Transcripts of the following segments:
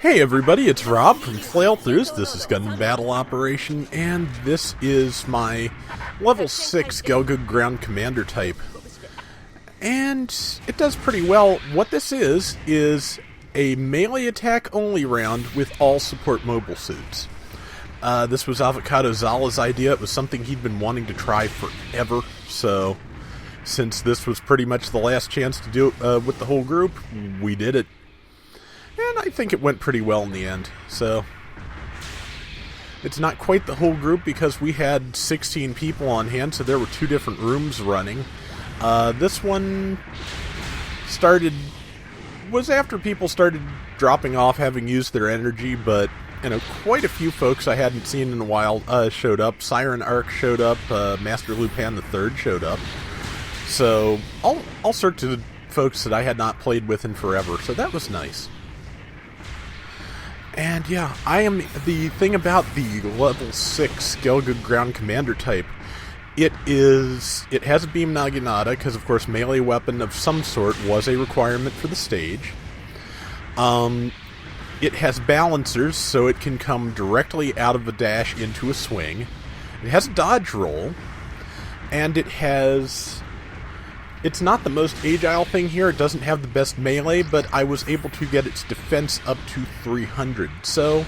Hey everybody, it's Rob from Flailthroughs. This is Gundam Battle Operation, and this is my level 6 Gelgoog ground commander type. And it does pretty well. What this is a melee attack only round with all support mobile suits. This was Avocado Zala's idea. It was something he'd been wanting to try forever, so since this was pretty much the last chance to do it with the whole group, we did it. And I think it went pretty well in the end, so it's not quite the whole group because we had 16 people on hand, so there were 2 different rooms running. This one was after people started dropping off, having used their energy, but quite a few folks I hadn't seen in a while showed up. Siren Arc showed up, Master Lupin III showed up, so all sorts of folks that I had not played with in forever, so that was nice. And yeah, the thing about the level 6 Gelgoog ground commander type, it has a beam naginata, because of course melee weapon of some sort was a requirement for the stage. It has balancers, so it can come directly out of a dash into a swing. It has a dodge roll, and it's not the most agile thing here. It doesn't have the best melee, but I was able to get its defense up to 300. So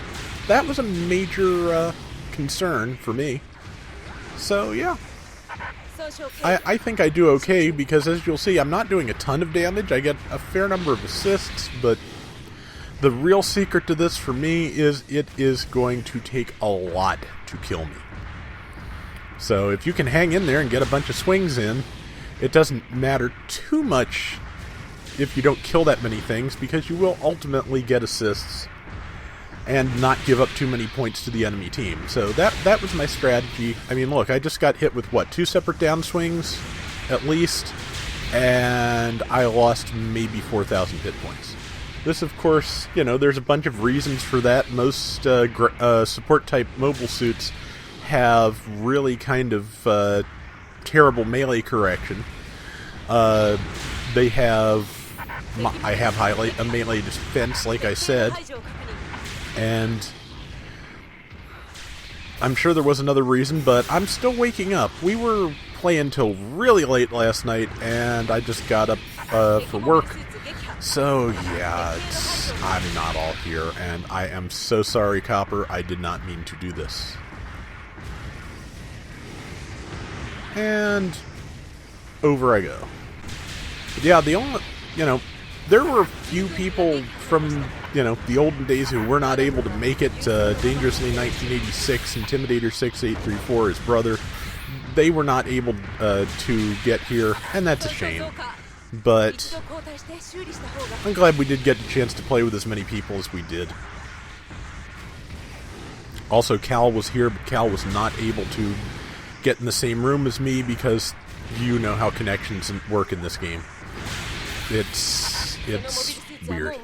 that was a major concern for me. So yeah, I think I do okay because, as you'll see, I'm not doing a ton of damage. I get a fair number of assists, but the real secret to this for me is it is going to take a lot to kill me. So if you can hang in there and get a bunch of swings in, it doesn't matter too much if you don't kill that many things, because you will ultimately get assists and not give up too many points to the enemy team. So that was my strategy. I mean, look, I just got hit with, 2 separate down swings, at least, and I lost maybe 4,000 hit points. This, of course, there's a bunch of reasons for that. Most support-type mobile suits have really kind of terrible melee correction. I have a melee defense, like I said, and I'm sure there was another reason, but I'm still waking up. We were playing till really late last night, and I just got up for work. So yeah, I'm not all here, and I am so sorry, Copper. I did not mean to do this. And over I go. But yeah, there were a few people from, the olden days who were not able to make it. Dangerously 1986, Intimidator 6834, his brother, they were not able to get here, and that's a shame. But I'm glad we did get a chance to play with as many people as we did. Also, Cal was here, but Cal was not able to get in the same room as me because you know how connections work in this game. It's weird.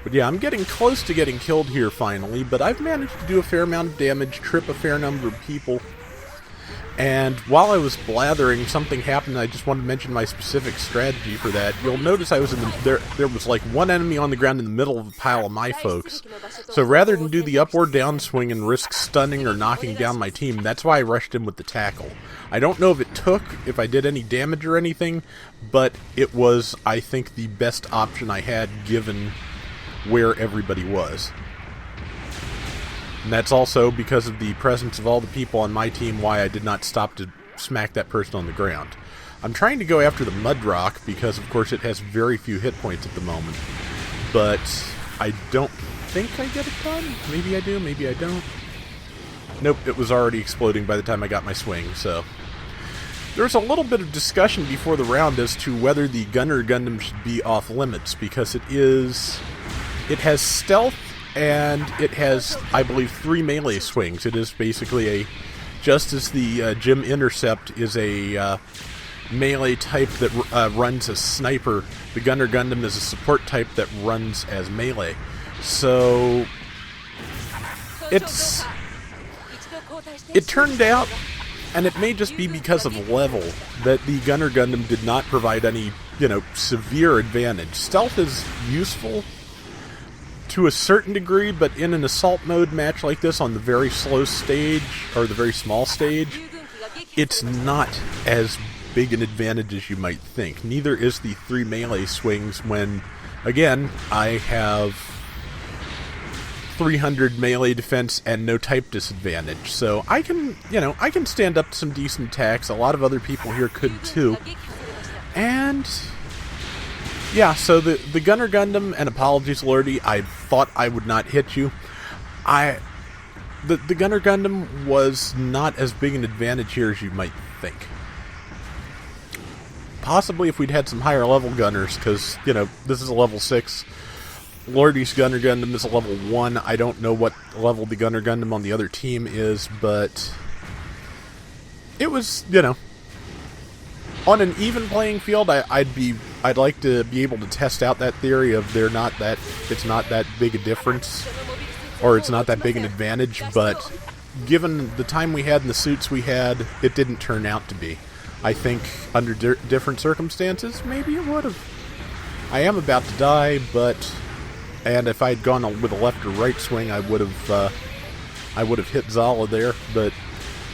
But yeah, I'm getting close to getting killed here finally, but I've managed to do a fair amount of damage, trip a fair number of people. And while I was blathering, something happened. I just wanted to mention my specific strategy for that. You'll notice I was there was like one enemy on the ground in the middle of a pile of my folks. So rather than do the up or down swing and risk stunning or knocking down my team, that's why I rushed in with the tackle. I don't know if I did any damage or anything, but it was, I think, the best option I had given where everybody was. And that's also because of the presence of all the people on my team why I did not stop to smack that person on the ground. I'm trying to go after the Mud Rock because, of course, it has very few hit points at the moment. But I don't think I get it done. Maybe I do, maybe I don't. Nope, it was already exploding by the time I got my swing, so. There was a little bit of discussion before the round as to whether the Gunner Gundam should be off limits, because it has stealth, and it has, I believe, 3 melee swings. It is basically just as the Gym Intercept is a melee type that runs as sniper, the Gunner Gundam is a support type that runs as melee. So it turned out, and it may just be because of level, that the Gunner Gundam did not provide any, severe advantage. Stealth is useful, to a certain degree, but in an assault mode match like this on the very slow stage, or the very small stage, it's not as big an advantage as you might think. Neither is the 3 melee swings when, again, I have 300 melee defense and no type disadvantage. So I can, I can stand up to some decent attacks. A lot of other people here could too. And yeah, so the Gunner Gundam, and apologies, Lordy, I thought I would not hit you. The Gunner Gundam was not as big an advantage here as you might think. Possibly if we'd had some higher level gunners, because, this is a level 6. Lordy's Gunner Gundam is a level 1. I don't know what level the Gunner Gundam on the other team is, but it was, on an even playing field, I'd like to be able to test out that theory of it's not that big a difference, or it's not that big an advantage, but given the time we had and the suits we had, it didn't turn out to be. I think under different circumstances, maybe it would have. I am about to die, and if I'd gone with a left or right swing, I would have hit Zala there,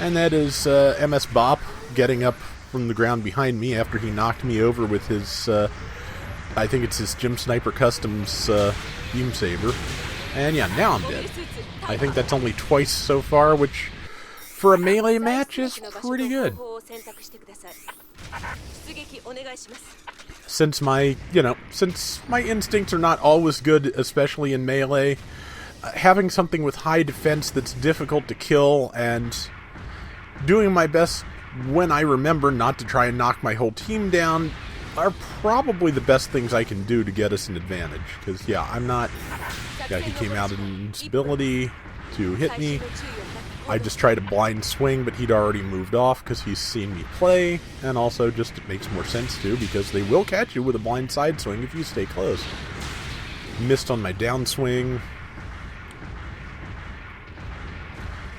and that is MS Bop getting up from the ground behind me after he knocked me over with his, I think it's his Jim Sniper Customs beam saber. And yeah, now I'm dead. I think that's only twice so far, which for a melee match is pretty good. Since my instincts are not always good, especially in melee, having something with high defense that's difficult to kill and doing my best when I remember not to try and knock my whole team down are probably the best things I can do to get us an advantage. Because, he came out in instability to hit me. I just tried a blind swing, but he'd already moved off because he's seen me play, and also just it makes more sense to, because they will catch you with a blind side swing if you stay close. Missed on my downswing.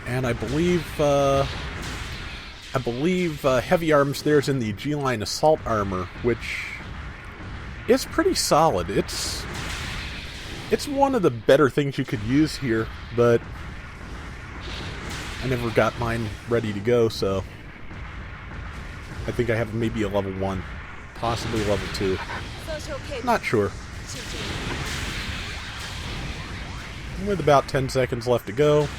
And I believe Heavy Arms there's in the G-Line Assault Armor, which is pretty solid. It's one of the better things you could use here, but I never got mine ready to go, so I think I have maybe a level 1, possibly level 2. Not sure. With about 10 seconds left to go.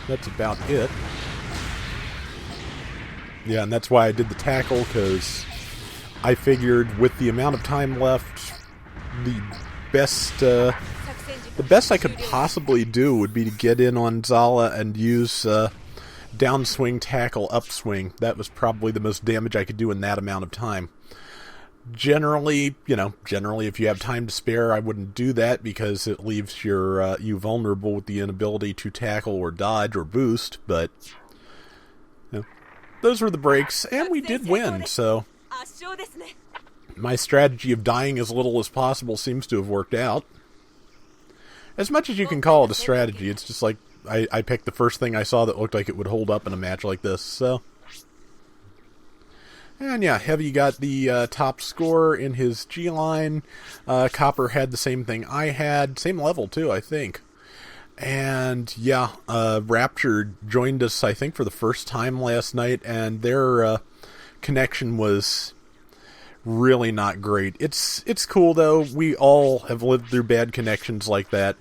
That's about it. Yeah, and that's why I did the tackle, because I figured with the amount of time left, the best I could possibly do would be to get in on Zala and use downswing, tackle, upswing. That was probably the most damage I could do in that amount of time. Generally, if you have time to spare, I wouldn't do that because it leaves you vulnerable with the inability to tackle or dodge or boost, but those were the breaks, and we did win, so my strategy of dying as little as possible seems to have worked out. As much as you can call it a strategy, it's just like I picked the first thing I saw that looked like it would hold up in a match like this, so. And yeah, Heavy got the top score in his G-Line. Copper had the same thing I had. Same level, too, I think. And yeah, Rapture joined us, I think, for the first time last night, and their connection was really not great. It's cool, though. We all have lived through bad connections like that.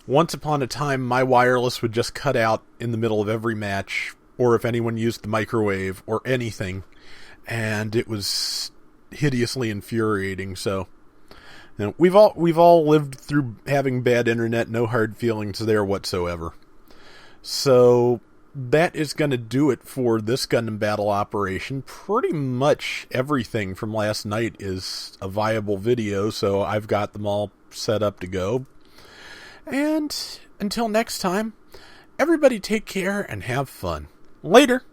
Once upon a time, my wireless would just cut out in the middle of every match, or if anyone used the microwave, or anything. And it was hideously infuriating, so we've all lived through having bad internet, no hard feelings there whatsoever. So that is going to do it for this Gundam battle operation. Pretty much everything from last night is a viable video, so I've got them all set up to go. And until next time, everybody take care and have fun. Later!